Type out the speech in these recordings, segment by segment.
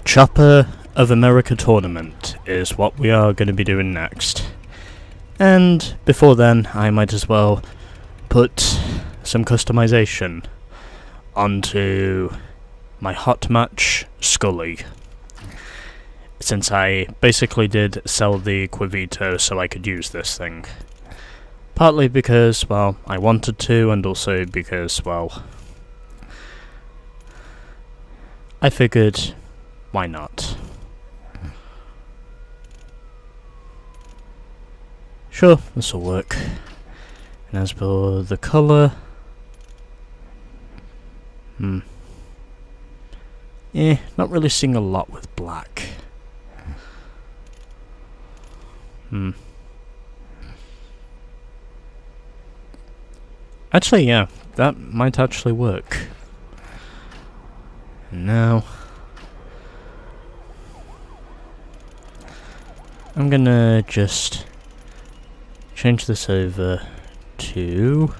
Chopper of America tournament is what we are going to be doing next. And before then, I might as well put some customization onto my hot match Scully. Since I basically did sell the Quivito so I could use this thing. Partly because, well, I wanted to, and also because, well, I figured, why not? Sure, this will work. And as for the colour, not really seeing a lot with black. Actually, yeah, that might actually work. And now I'm gonna just change this over to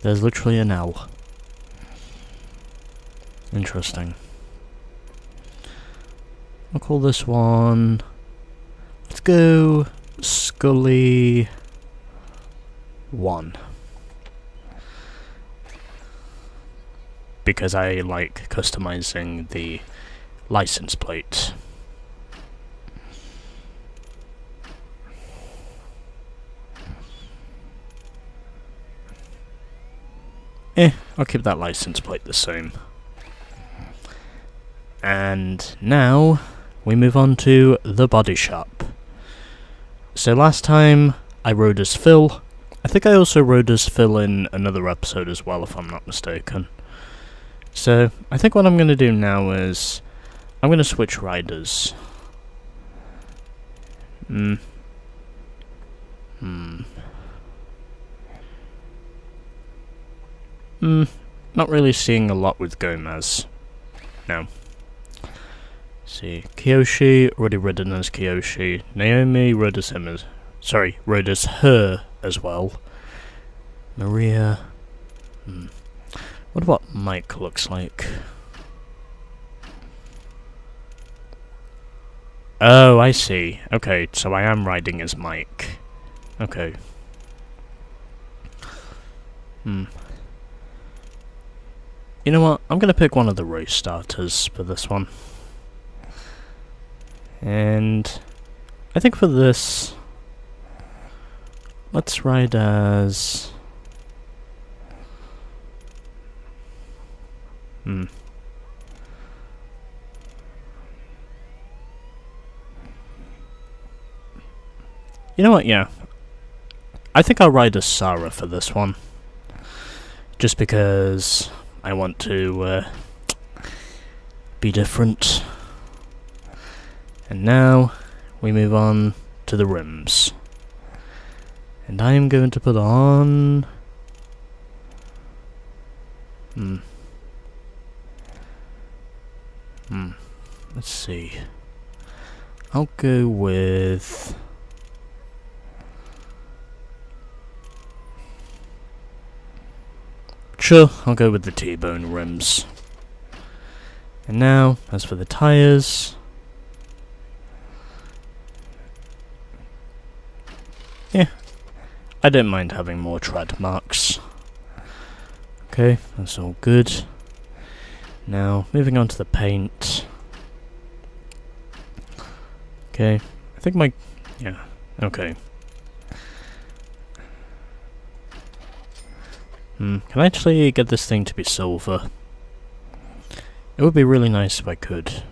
there's literally an L. Interesting. I'll call this one, let's go Scully 1. Because I like customizing the license plate. I'll keep that license plate the same. And now we move on to the body shop. So last time I rode as Phil. I think I also rode as Phil in another episode as well, if I'm not mistaken. So I think what I'm going to do now is I'm going to switch riders. Not really seeing a lot with Gomez. No. See, Kiyoshi, already ridden as Kiyoshi. Naomi rode as him as... Sorry, rode as her as well. Maria... What about Mike looks like? Oh, I see. Okay, so I am riding as Mike. Okay. You know what? I'm gonna pick one of the race starters for this one. And I think for this, let's ride as... You know what, yeah. I think I'll ride as Sarah for this one. Just because I want to be different. And now we move on to the rims. And I am going to put on... Let's see. I'll go with... Sure, I'll go with the T-bone rims. And now, as for the tyres... Yeah, I don't mind having more tread marks. Okay, that's all good. Now, moving on to the paint. Okay, I think my... yeah, okay. Can I actually get this thing to be silver? It would be really nice if I could.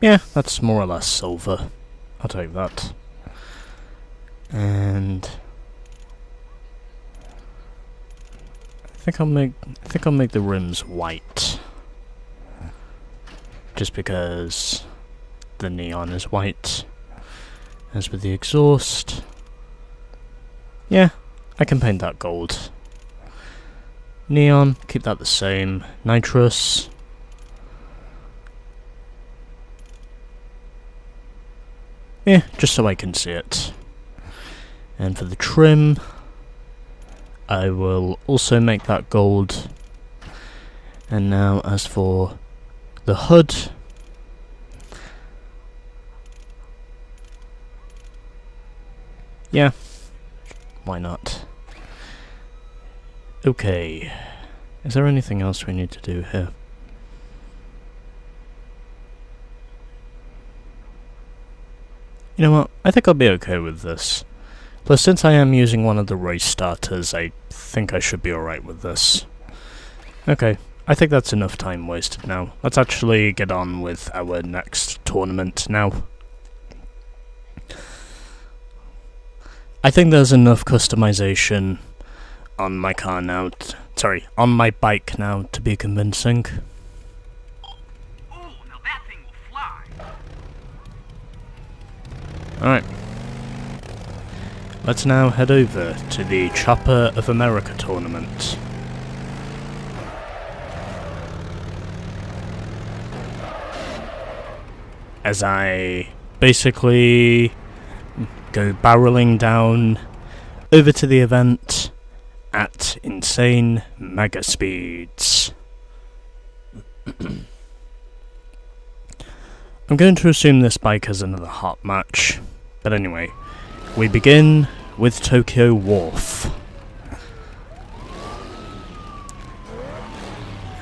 Yeah, that's more or less silver. I'll take that. And I think I'll make the rims white. Just because the neon is white. As with the exhaust, yeah, I can paint that gold. Neon, keep that the same. Nitrous, just so I can see it. And for the trim, I will also make that gold. And now as for the hood, yeah, why not? Okay, is there anything else we need to do here? You know what, I think I'll be okay with this. Plus, since I am using one of the race starters, I think I should be alright with this. Okay, I think that's enough time wasted now. Let's actually get on with our next tournament now. I think there's enough customization on my car now, on my bike now to be convincing. Oh, now that thing will fly. Alright. Let's now head over to the Chopper of America tournament. As I basically go barreling down over to the event at insane mega speeds. I'm going to assume this bike has another hot match, but anyway, we begin with Tokyo Wharf.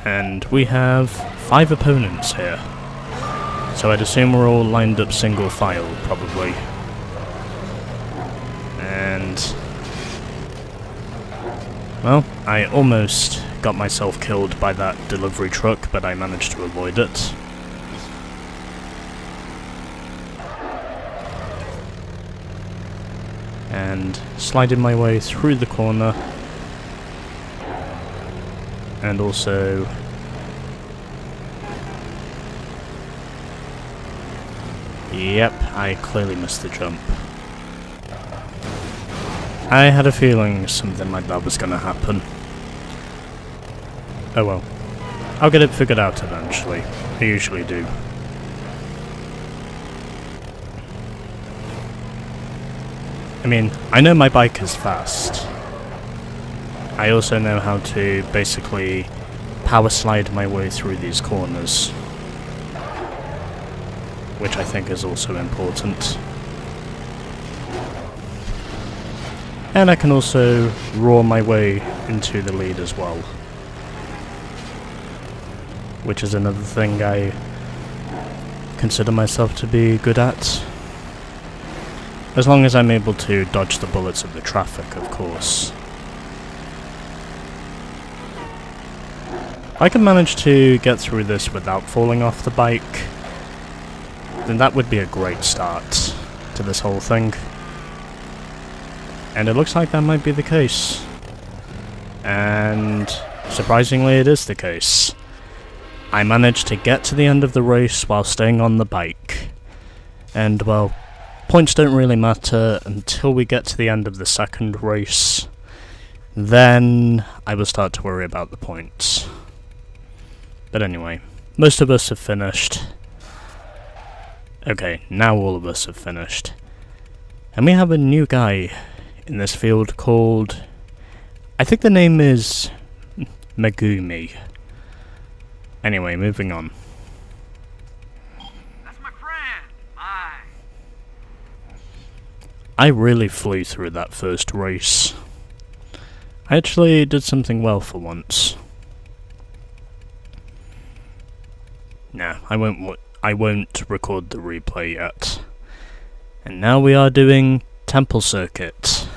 And we have 5 opponents here. So I'd assume we're all lined up single file, probably. And well, I almost got myself killed by that delivery truck, but I managed to avoid it. And sliding my way through the corner. And also yep, I clearly missed the jump. I had a feeling something like that was gonna happen. Oh well. I'll get it figured out eventually. I usually do. I mean, I know my bike is fast. I also know how to basically power slide my way through these corners, which I think is also important. And I can also roar my way into the lead as well, which is another thing I consider myself to be good at. As long as I'm able to dodge the bullets of the traffic, of course. If I can manage to get through this without falling off the bike, then that would be a great start to this whole thing. And it looks like that might be the case. And surprisingly it is the case. I managed to get to the end of the race while staying on the bike. And well, points don't really matter until we get to the end of the second race. Then I will start to worry about the points. But anyway, most of us have finished. Okay, now all of us have finished. And we have a new guy in this field called, I think the name is Megumi. Anyway, moving on. That's my friend. Bye. I really flew through that first race. I actually did something well for once. Nah, I won't record the replay yet. And now we are doing Temple Circuit.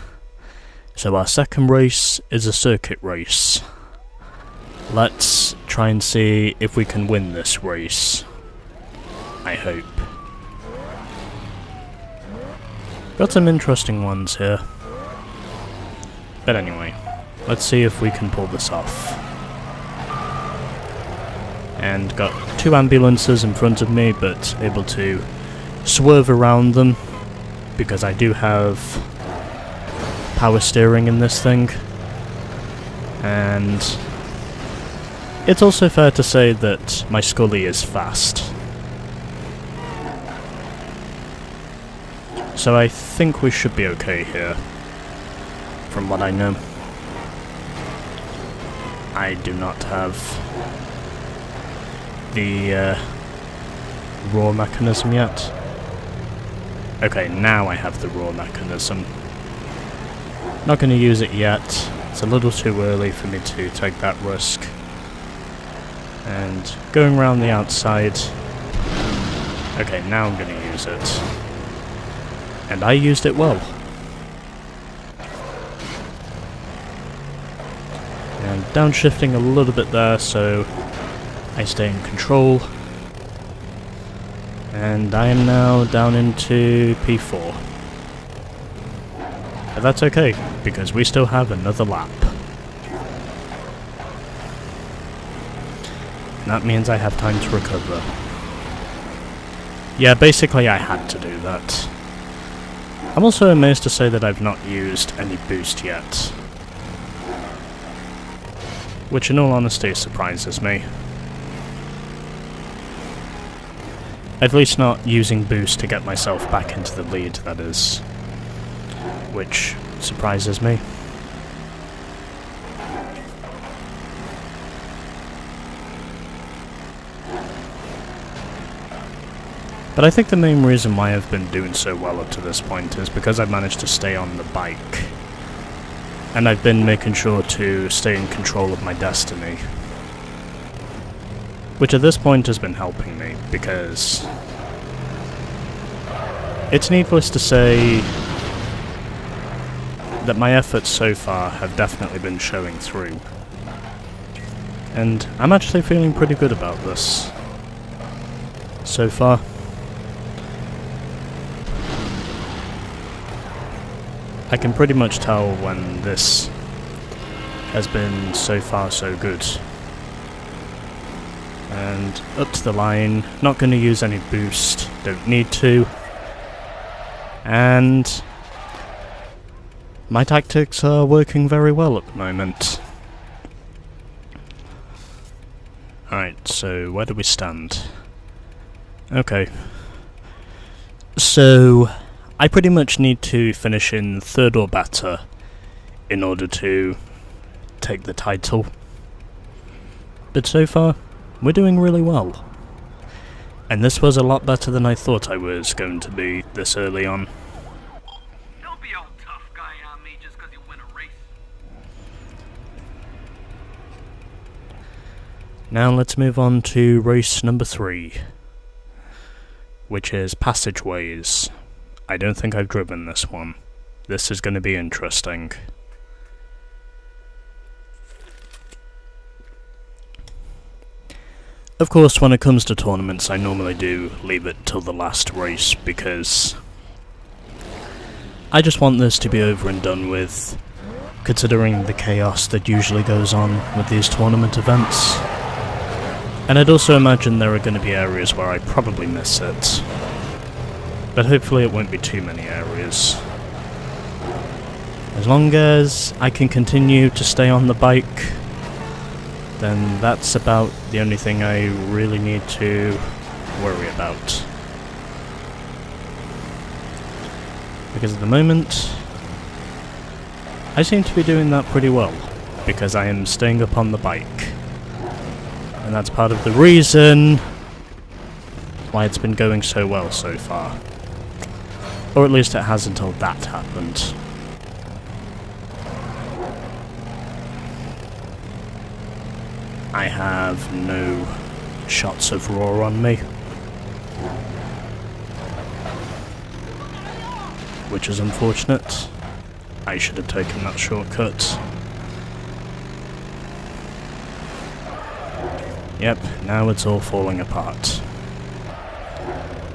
So our second race is a circuit race. Let's try and see if we can win this race. I hope. Got some interesting ones here. But anyway, let's see if we can pull this off. And got 2 ambulances in front of me, but able to swerve around them because I do have power steering in this thing. And it's also fair to say that my Scully is fast. So I think we should be okay here, from what I know. I do not have the raw mechanism yet. Okay, now I have the raw mechanism. Not going to use it yet. It's a little too early for me to take that risk. And going around the outside. Okay, now I'm going to use it. And I used it well. And downshifting a little bit there so I stay in control. And I am now down into P4. But that's okay, because we still have another lap. And that means I have time to recover. Yeah, basically I had to do that. I'm also amazed to say that I've not used any boost yet. Which in all honesty surprises me. At least not using boost to get myself back into the lead, that is. Which surprises me. But I think the main reason why I've been doing so well up to this point is because I've managed to stay on the bike. And I've been making sure to stay in control of my destiny. Which at this point has been helping me, because it's needless to say that my efforts so far have definitely been showing through. And I'm actually feeling pretty good about this so far. I can pretty much tell when this has been so far so good. And up to the line, not going to use any boost, don't need to. And my tactics are working very well at the moment. Alright, so where do we stand? Okay. So I pretty much need to finish in third or better in order to take the title. But so far, we're doing really well. And this was a lot better than I thought I was going to be this early on. Don't be all tough guy on me just 'cause you win a race. Now let's move on to race number 3, which is Passageways. I don't think I've driven this one. This is going to be interesting. Of course, when it comes to tournaments, I normally do leave it till the last race, because I just want this to be over and done with, considering the chaos that usually goes on with these tournament events. And I'd also imagine there are going to be areas where I probably miss it. But hopefully it won't be too many areas. As long as I can continue to stay on the bike, then that's about the only thing I really need to worry about. Because at the moment, I seem to be doing that pretty well, because I am staying up on the bike. And that's part of the reason why it's been going so well so far. Or at least it has until that happened. I have no shots of raw on me. Which is unfortunate. I should have taken that shortcut. Yep, now it's all falling apart.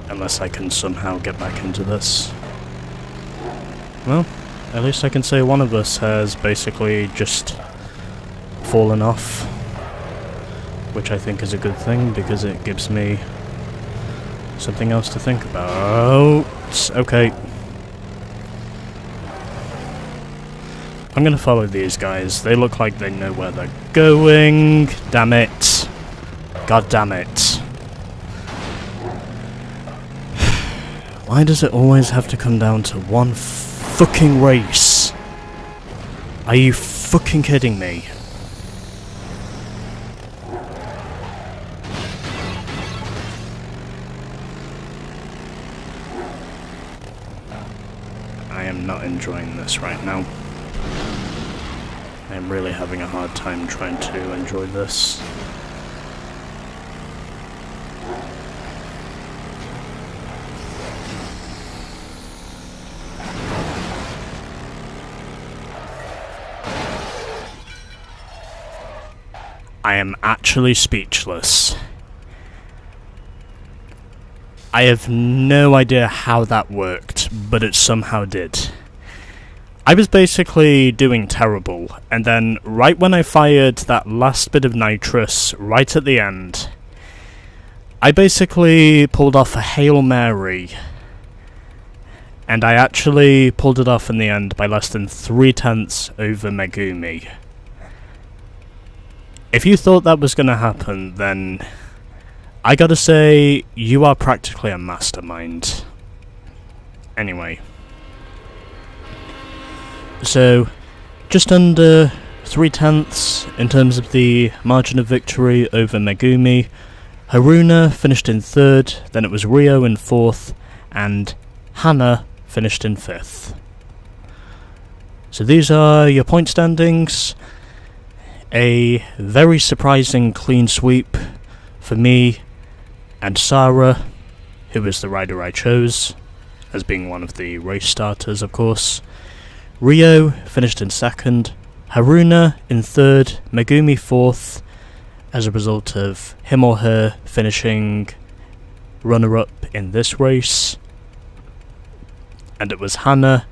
Unless I can somehow get back into this. Well, at least I can say one of us has basically just fallen off. Which I think is a good thing, because it gives me something else to think about. Okay. I'm gonna follow these guys. They look like they know where they're going. Damn it. God damn it. Why does it always have to come down to one fucking race? Are you fucking kidding me? I am not enjoying this right now. I am really having a hard time trying to enjoy this. I am actually speechless. I have no idea how that worked, but it somehow did. I was basically doing terrible, and then right when I fired that last bit of nitrous, right at the end, I basically pulled off a Hail Mary, and I actually pulled it off in the end by less than 3/10 over Megumi. If you thought that was gonna happen, then I gotta say, you are practically a mastermind. Anyway. So, just under 3/10 in terms of the margin of victory over Megumi. Haruna finished in 3rd, then it was Rio in 4th, and Hana finished in 5th. So these are your point standings. A very surprising clean sweep for me and Sarah, who was the rider I chose, as being one of the race starters, of course. Rio finished in 2nd, Haruna in 3rd, Megumi 4th, as a result of him or her finishing runner-up in this race. And it was Hana,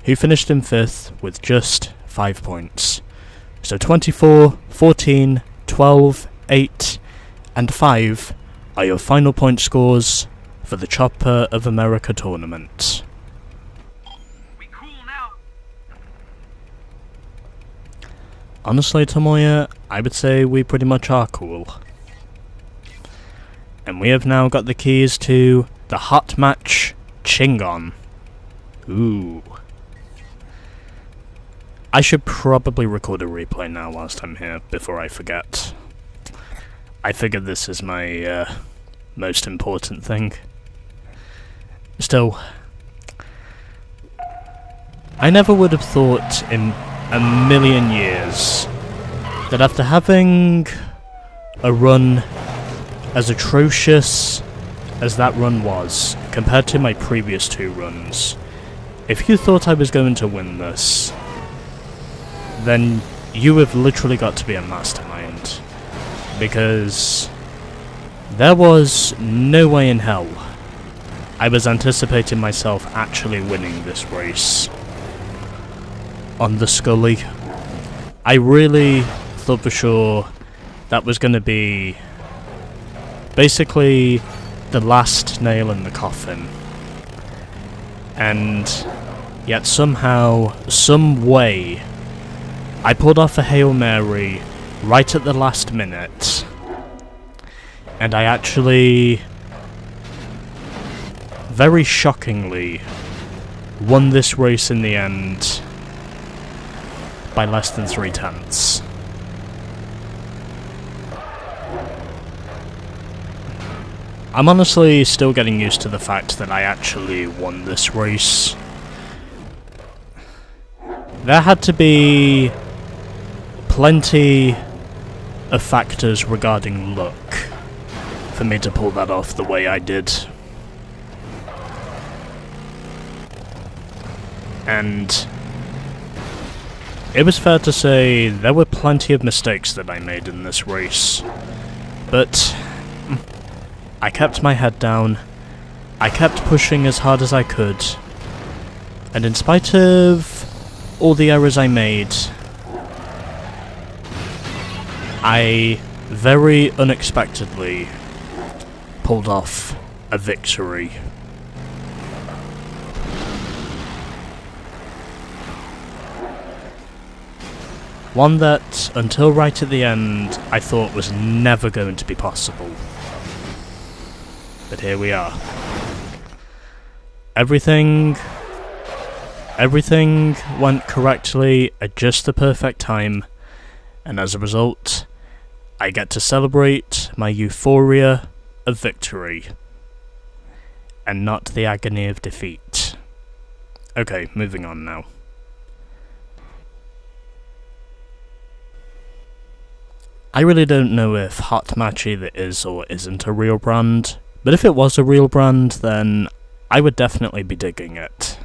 who finished in 5th with just 5 points. So 24, 14, 12, 8, and 5 are your final point scores for the Chopper of America tournament. We cool now? Honestly, Tomoya, I would say we pretty much are cool. And we have now got the keys to the Hot Match Chingon. Ooh. I should probably record a replay now whilst I'm here, before I forget. I figure this is my most important thing. Still, I never would have thought in a million years that after having a run as atrocious as that run was, compared to my previous 2 runs, if you thought I was going to win this, then you have literally got to be a mastermind. Because there was no way in hell I was anticipating myself actually winning this race on the Scully. I really thought for sure that was going to be basically the last nail in the coffin. And yet somehow, some way, I pulled off a Hail Mary right at the last minute, and I actually, very shockingly, won this race in the end by less than 3/10. I'm honestly still getting used to the fact that I actually won this race. There had to be plenty of factors regarding luck for me to pull that off the way I did. And it was fair to say there were plenty of mistakes that I made in this race, but I kept my head down, I kept pushing as hard as I could, and in spite of all the errors I made, I very unexpectedly pulled off a victory. One that, until right at the end, I thought was never going to be possible. But here we are. Everything went correctly at just the perfect time, and as a result, I get to celebrate my euphoria of victory, and not the agony of defeat. Okay, moving on now. I really don't know if Hot Match either is or isn't a real brand, but if it was a real brand, then I would definitely be digging it.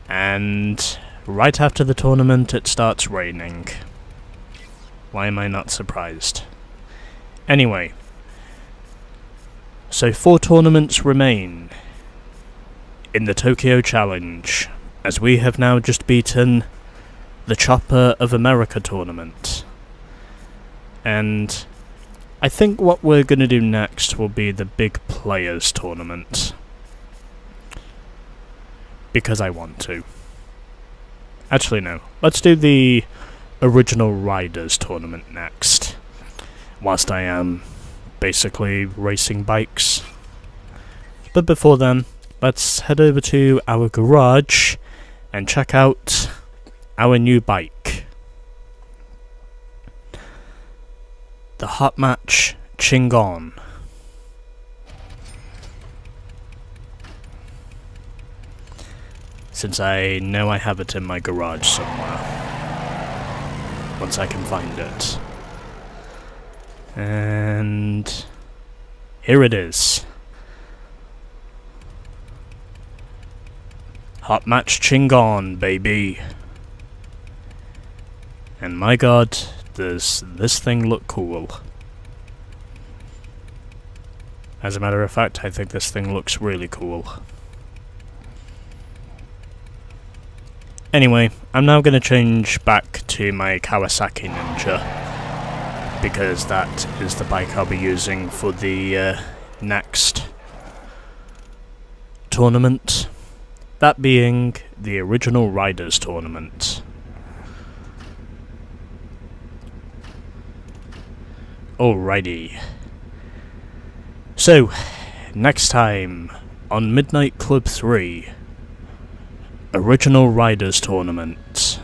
And right after the tournament, it starts raining. Why am I not surprised? Anyway, so 4 tournaments remain in the Tokyo Challenge, as we have now just beaten the Chopper of America tournament. And I think what we're going to do next will be the Big Players tournament. Because I want to. Actually, no. Let's do the Original Riders tournament next. Whilst I am basically racing bikes. But before then, let's head over to our garage and check out our new bike. The Hot Match Chingon. Since I know I have it in my garage somewhere. Once I can find it. And here it is. Hot Match Chingon, baby. And my god, does this thing look cool. As a matter of fact, I think this thing looks really cool. Anyway, I'm now going to change back to my Kawasaki Ninja, because that is the bike I'll be using for the next tournament. That being the Original Riders tournament. Alrighty. So, next time on Midnight Club 3, Original Riders tournament.